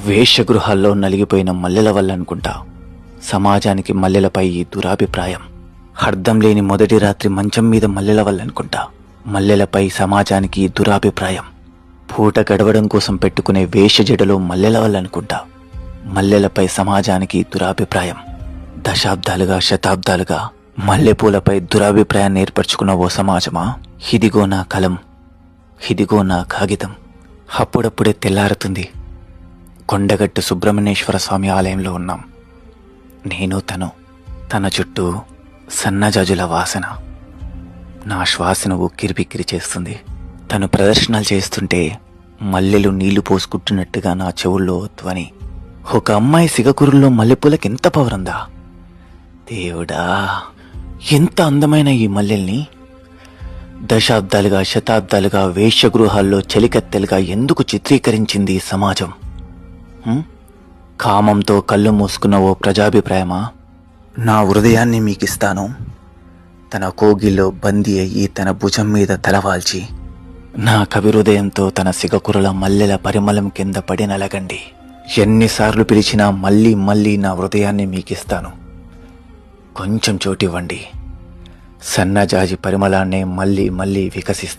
వేశ్యగృహాల్లో నలిగిపోయిన మల్లెల వల్ల అనుకుంటా సమాజానికి మల్లెలపై ఈ దురాభిప్రాయం. అర్థం లేని మొదటి రాత్రి మంచం మీద మల్లెల వల్ల అనుకుంటా మల్లెలపై సమాజానికి ఈ దురాభిప్రాయం. పూట గడవడం కోసం పెట్టుకునే వేశ్య జడలో మల్లెల వల్ల అనుకుంటా మల్లెలపై సమాజానికి దురాభిప్రాయం. దశాబ్దాలుగా శతాబ్దాలుగా మల్లెపూలపై దురాభిప్రాయాన్ని ఏర్పరచుకున్న ఓ సమాజమా, ఇదిగో నా కలం, ఇదిగో నా కాగితం. అప్పుడప్పుడే తెల్లారుతుంది. కొండగట్టు సుబ్రహ్మణ్యేశ్వర స్వామి ఆలయంలో ఉన్నాం. నేను తన చుట్టూ సన్నజాజుల వాసన నా శ్వాసను ఉక్కిరిబిక్కిరి చేస్తుంది. తను ప్రదర్శనలు చేస్తుంటే మల్లెలు నీళ్లు పోసుకుంటున్నట్టుగా నా చెవుల్లో ధ్వని. ఒక అమ్మాయి సిగకూరుల్లో మల్లెపూలకి ఎంత పవరుందా దేవుడా! ఎంత అందమైన ఈ మల్లెల్ని దశాబ్దాలుగా శతాబ్దాలుగా వేశ్యగృహాల్లో చలికత్తెలుగా ఎందుకు చిత్రీకరించింది ఈ సమాజం? కామంతో కళ్ళు మూసుకున్న ఓ ప్రజాభిప్రాయమా? నా హృదయాన్ని మీకిస్తాను. తన కోగిల్లో బందీ అయ్యి తన భుజం మీద తలవాల్చి నా కవి హృదయంతో తన సిగకురల మల్లెల పరిమళం కింద పడి నలగండి. ఎన్నిసార్లు పిలిచినా మళ్ళీ మళ్ళీ నా హృదయాన్ని మీకిస్తాను. కొంచెం చోటివ్వండి. సన్నజాజి పరిమళాన్నే మళ్ళీ మళ్ళీ వికసిస్తాను.